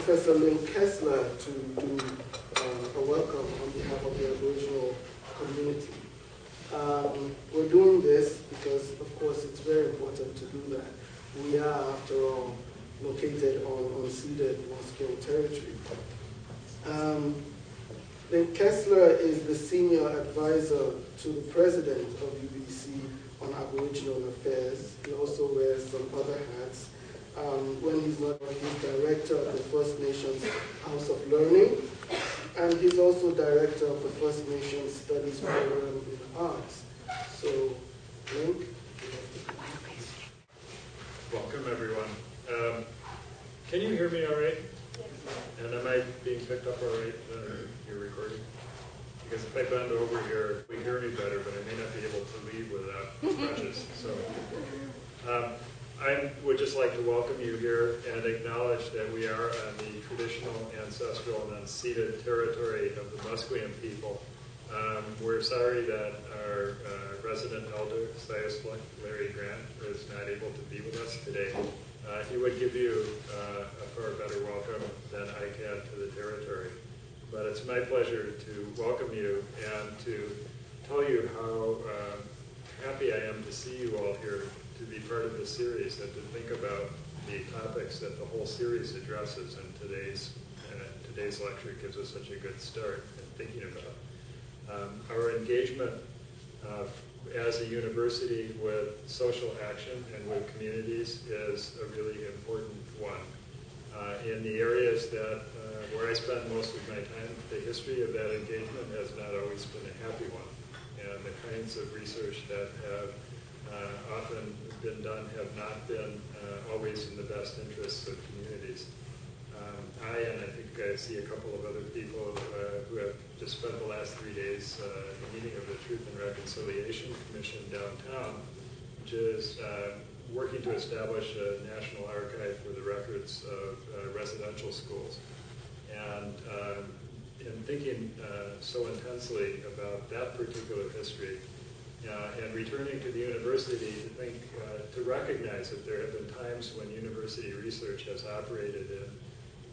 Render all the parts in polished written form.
Professor Linc Kesler to do a welcome on behalf of the Aboriginal community. We're doing this because, of course, it's very important to do that. We are, after all, located on unceded Musqueam territory. Linc Kesler is the senior advisor to the president of UBC on Aboriginal affairs. He also wears some other hats. When he's not, he's director of the First Nations House of Learning, and he's also director of the First Nations Studies Program in Arts. So, Linc. Welcome, everyone. Can you hear me all right? Yes. And am I being picked up all right your recording? Because if I bend over here, we hear me better, but I may not be able to leave without crutches. So, I would just like to welcome you here and acknowledge that we are on the traditional, ancestral, and unceded territory of the Musqueam people. We're sorry that our resident elder, Sias Larry Grant, is not able to be with us today. He would give you a far better welcome than I can to the territory. But it's my pleasure to welcome you and to tell you how happy I am to see you all here to be part of the series and to think about the topics that the whole series addresses, and today's lecture gives us such a good start in thinking about. Our engagement as a university with social action and with communities is a really important one. In the areas that where I spend most of my time, the history of that engagement has not always been a happy one, and the kinds of research that have often been done have not been always in the best interests of communities. And I think I see a couple of other people who have just spent the last 3 days at the meeting of the Truth and Reconciliation Commission downtown, which is working to establish a national archive for the records of residential schools. And in thinking so intensely about that particular history, and returning to the university to think, to recognize that there have been times when university research has operated in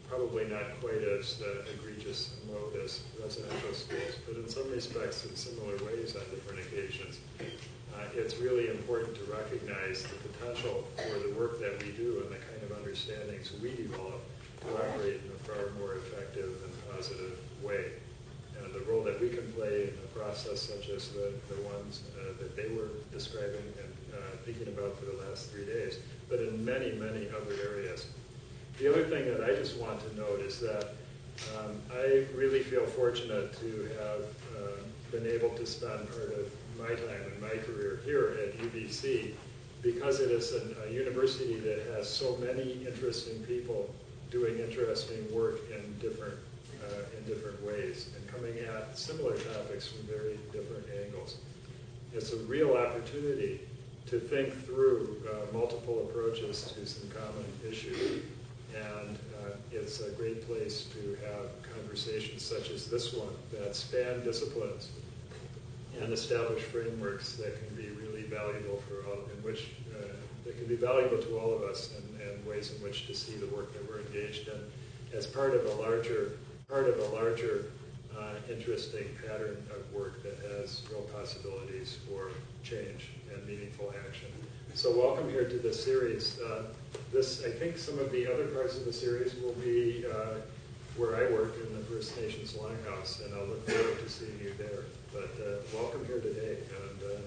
probably not quite as egregious a mode as residential schools, but in some respects in similar ways on different occasions. It's really important to recognize the potential for the work that we do and the kind of understandings we develop to operate in a far more effective and positive way. And the role that we can play in a process such as the ones that they were describing and thinking about for the last 3 days, but in many, many other areas. The other thing that I just want to note is that I really feel fortunate to have been able to spend part of my time and my career here at UBC, because it is a university that has so many interesting people doing interesting work in different ways and coming at similar topics from very different angles. It's a real opportunity to think through multiple approaches to some common issues. And it's a great place to have conversations such as this one that span disciplines and establish frameworks that can be really valuable for all, that can be valuable to all of us, and ways in which to see the work that we're engaged in as part of a larger interesting pattern of work that has real possibilities for change and meaningful action. So welcome here to this series. I think some of the other parts of the series will be where I work in the First Nations Longhouse, and I'll look forward to seeing you there. But welcome here today, and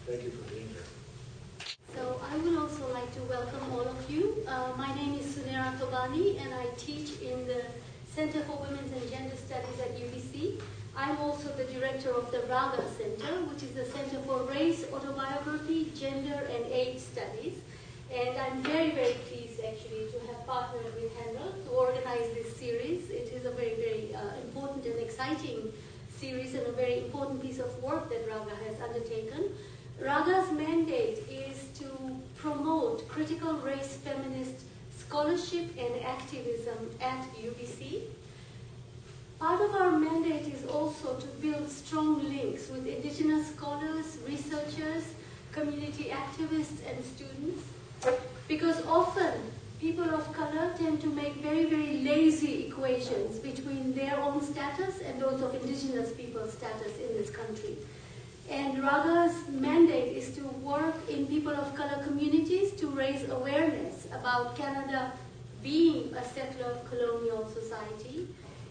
thank you for being here. So I would also like to welcome all of you. My name is Sunera Thobani, and I teach in the Center for Women's and Gender Studies at UBC. I'm also the director of the RAGA Center, which is the Center for Race, Autobiography, Gender, and Age Studies. And I'm very, very pleased, actually, to have partnered with Handel to organize this series. It is a very, very important and exciting series and a very important piece of work that RAGA has undertaken. RAGA's mandate is to promote critical race feminist scholarship and activism at UBC. Part of our mandate is also to build strong links with Indigenous scholars, researchers, community activists, and students, because often people of color tend to make very, very lazy equations between their own status and those of indigenous people's status in this country. And RAGA's mandate is to work in people of color communities to raise awareness about Canada being a settler colonial society,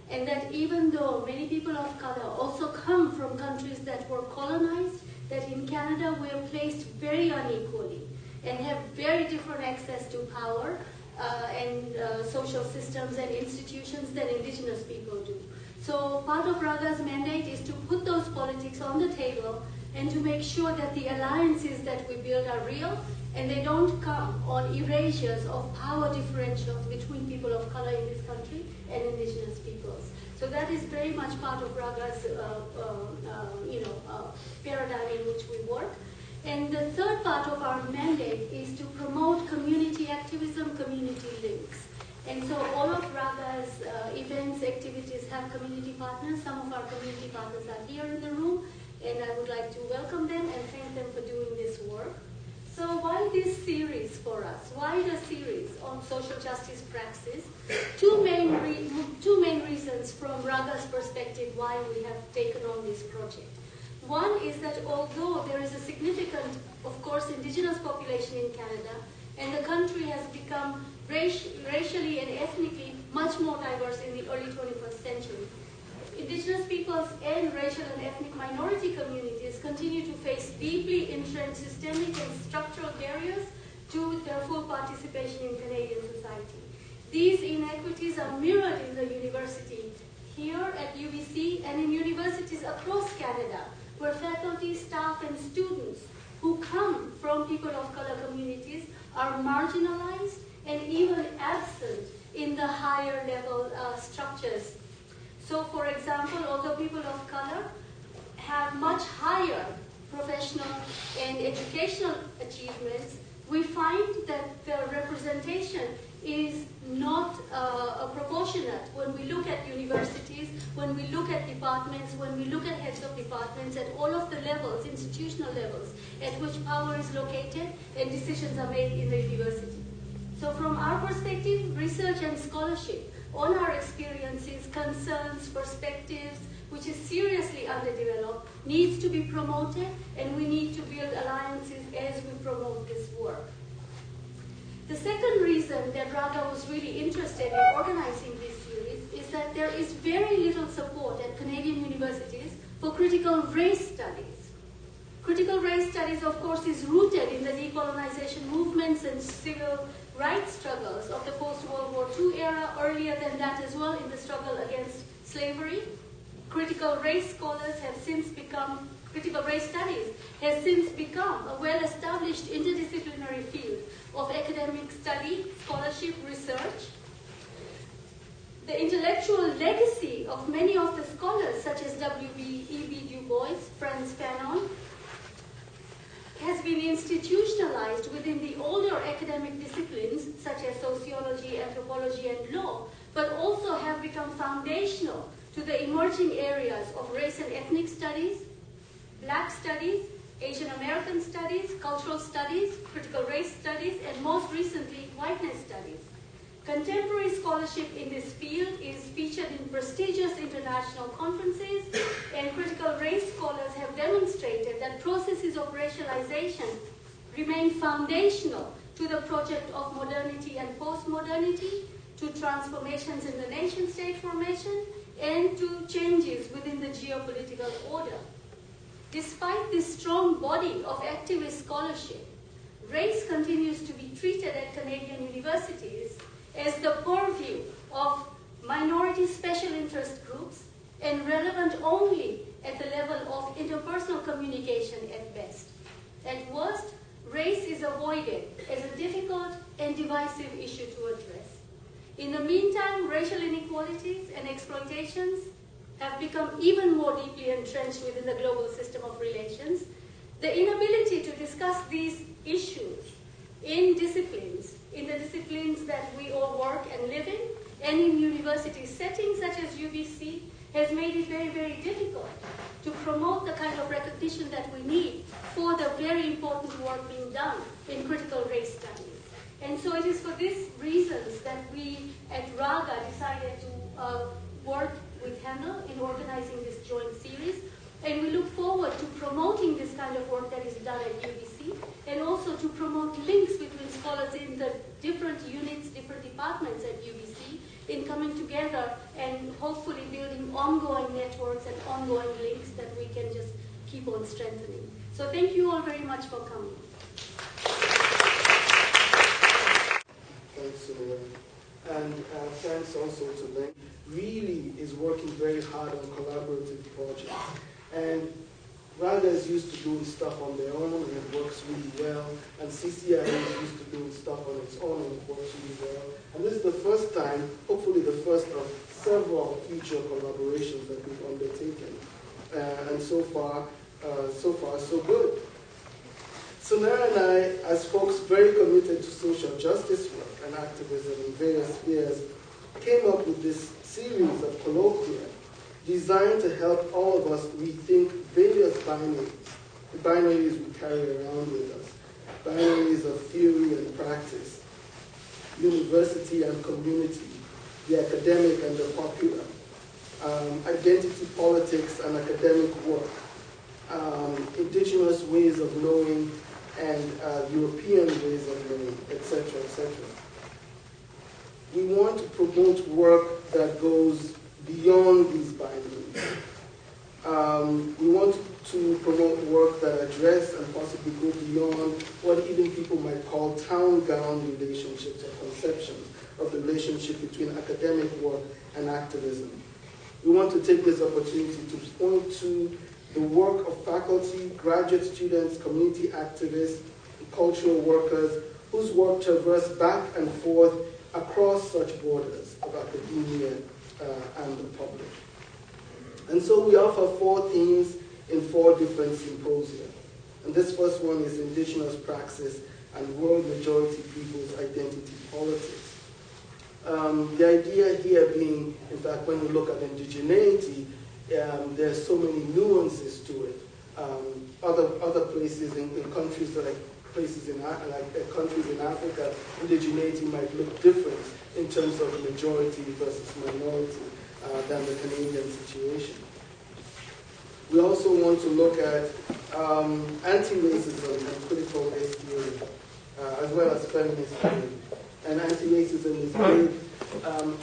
and that even though many people of color also come from countries that were colonized, that in Canada we are placed very unequally and have very different access to power and social systems and institutions than indigenous people do. So part of RAGA's mandate is to put those politics on the table and to make sure that the alliances that we build are real and they don't come on erasures of power differentials between people of color in this country and indigenous peoples. So that is very much part of RAGA's paradigm in which we work. And the third part of our mandate is to promote community activism, community links. And so all of RAGA's events, activities have community partners. Some of our community partners are here in the room, and I would like to welcome them and thank them for doing this work. So why this series for us? Why the series on social justice praxis? Two main reasons from RAGA's perspective why we have taken on this project. One is that although there is a significant, of course, indigenous population in Canada, and the country has become racially and ethnically much more diverse in the early 21st century, indigenous peoples and racial and ethnic minority communities continue to face deeply entrenched systemic and structural barriers to their full participation in Canadian society. These inequities are mirrored in the university here at UBC and in universities across Canada, where faculty, staff, and students who come from people of color communities are marginalized and even absent in the higher level structures. So, for example, although people of color have much higher professional and educational achievements, we find that the representation is not proportionate when we look at universities, when we look at departments, when we look at heads of departments, at all of the levels, institutional levels, at which power is located and decisions are made in the university. So from our perspective, research and scholarship on our experiences, concerns, perspectives, which is seriously underdeveloped, needs to be promoted, and we need to build alliances as we promote this work. The second reason that RAGA was really interested in organizing this series is that there is very little support at Canadian universities for critical race studies. Critical race studies, of course, is rooted in the decolonization movements and civil rights struggles of the post-World War II era, earlier than that as well in the struggle against slavery. Critical race studies has since become a well-established interdisciplinary field of academic study, scholarship, research. The intellectual legacy of many of the scholars, such as W.E.B. Du Bois, Frantz Fanon, has been institutionalized within the older academic disciplines, such as sociology, anthropology, and law, but also have become foundational to the emerging areas of race and ethnic studies, Black studies, Asian American studies, cultural studies, critical race studies, and most recently, whiteness studies. Contemporary scholarship in this field is featured in prestigious international conferences, and critical race scholars have demonstrated that processes of racialization remain foundational to the project of modernity and postmodernity, to transformations in the nation-state formation, and to changes within the geopolitical order. Despite this strong body of activist scholarship, race continues to be treated at Canadian universities as the purview of minority special interest groups and relevant only at the level of interpersonal communication at best. At worst, race is avoided as a difficult and divisive issue to address. In the meantime, racial inequalities and exploitations have become even more deeply entrenched within the global system of relations. The inability to discuss these issues in the disciplines that we all work and live in, and in university settings such as UBC, has made it very, very difficult to promote the kind of recognition that we need for the very important work being done in critical race studies. And so it is for these reasons that we at RAGA decided to work with Handel in organizing this joint series. And we look forward to promoting this kind of work that is done at UBC, and also to promote links between scholars in the different units, different departments at UBC, in coming together and hopefully building ongoing networks and ongoing links that we can just keep on strengthening. So thank you all very much for coming. Thanks, Sunera. And thanks also to Linc. Really is working very hard on collaborative projects. And RAGA is used to doing stuff on their own, and it works really well. And CCIE is used to doing stuff on its own, and it works really well. And this is the first time, hopefully the first of several future collaborations that we've undertaken. And so far, so good. Sunera and I, as folks very committed to social justice work and activism in various spheres, came up with this series of colloquia designed to help all of us rethink various binaries, the binaries we carry around with us, binaries of theory and praxis, university and community, the academic and the popular, identity politics and academic work, indigenous ways of knowing and European ways of knowing, etc., etc. We want to promote work that goes beyond these binaries. We want to promote work that address and possibly go beyond what even people might call town-gown relationships or conceptions of the relationship between academic work and activism. We want to take this opportunity to point to the work of faculty, graduate students, community activists, cultural workers, whose work traverse back and forth across such borders of academia and the public. And so we offer 4 themes in 4 different symposia. And this first one is Indigenous Praxis and World Majority People's Identity Politics. The idea here being, in fact, when we look at indigeneity, there's so many nuances to it. Other places in countries that are places in countries in Africa, indigeneity might look different in terms of majority versus minority than the Canadian situation. We also want to look at anti-racism and critical race theory, as well as feminist theory. And anti-racism is big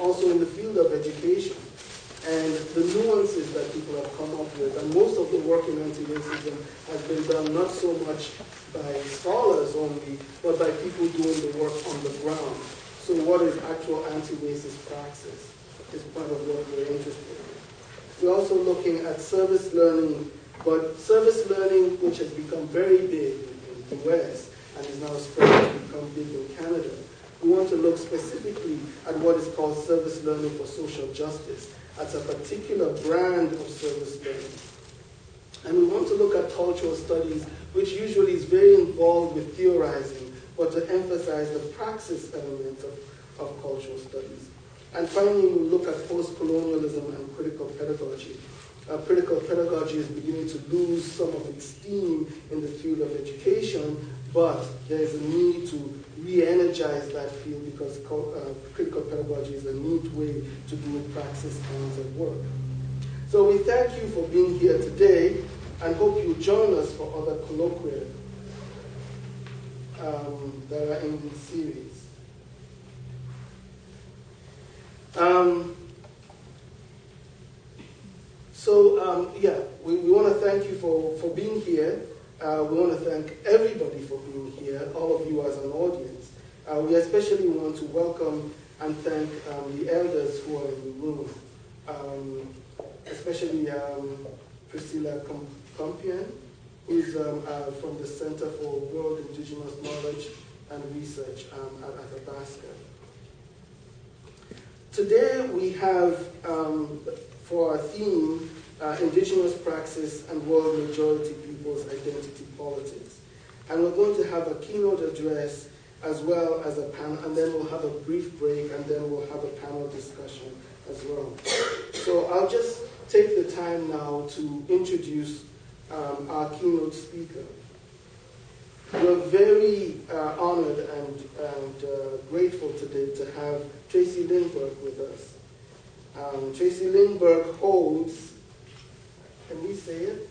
also in the field of education, and the nuances that people have come up with. And most of the work in anti-racism has been done not so much by scholars only, but by people doing the work on the ground. So what is actual anti-racist praxis is part of what we're interested in. We're also looking at service learning, but service learning which has become very big in the US and is now spreading to become big in Canada. We want to look specifically at what is called service learning for social justice as a particular brand of service learning. And we want to look at cultural studies, which usually is very involved with theorizing, but to emphasize the praxis elements of cultural studies. And finally, we'll look at post-colonialism and critical pedagogy. Critical pedagogy is beginning to lose some of its steam in the field of education, but there's a need to re-energize that field because critical pedagogy is a neat way to do praxis kinds of work. So we thank you for being here today and hope you join us for other colloquia that are in this series. We want to thank you for being here. We want to thank everybody for being here, all of you as an audience. We especially want to welcome and thank the elders who are in the room, especially Priscilla Compian, who's from the Center for World Indigenous Knowledge and Research at Athabasca. Today we have, for our theme, Indigenous Praxis and World Majority People's Identity Politics. And we're going to have a keynote address as well as a panel, and then we'll have a brief break, and then we'll have a panel discussion as well. So I'll just take the time now to introduce our keynote speaker. We're very honored and grateful today to have Tracey Lindberg with us. Tracey Lindberg holds, can we say it?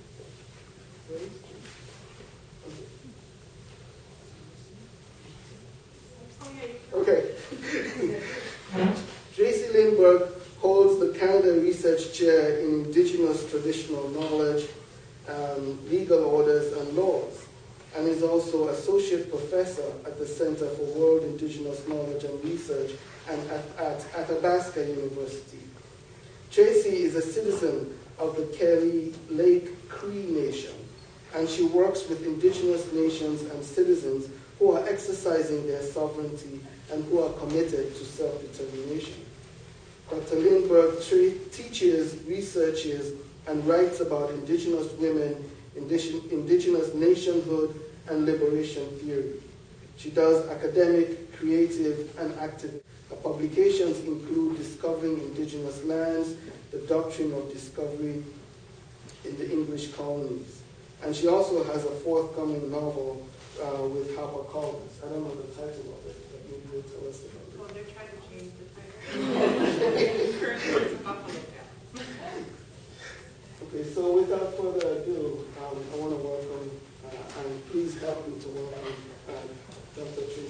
Okay. Tracey Lindberg holds the Canada Research Chair in Indigenous Traditional Knowledge, Legal Orders and Laws, and is also Associate Professor at the Center for World Indigenous Knowledge and Research and at Athabasca University. Tracey is a citizen of the Kelly Lake Cree Nation, and she works with Indigenous nations and citizens who are exercising their sovereignty and who are committed to self-determination. Dr. Lindberg teaches, researches, and writes about Indigenous women, Indigenous nationhood, and liberation theory. She does academic, creative, and activist. Her publications include Discovering Indigenous Lands, The Doctrine of Discovery in the English Colonies. And she also has a forthcoming novel with HarperCollins. I don't know the title of it, but maybe you'll tell us about it. Well, they're trying to change the title. Currently, it's a Buffalo Gap. Okay, so without further ado, I want to welcome, and please help me to welcome Dr. Tracey.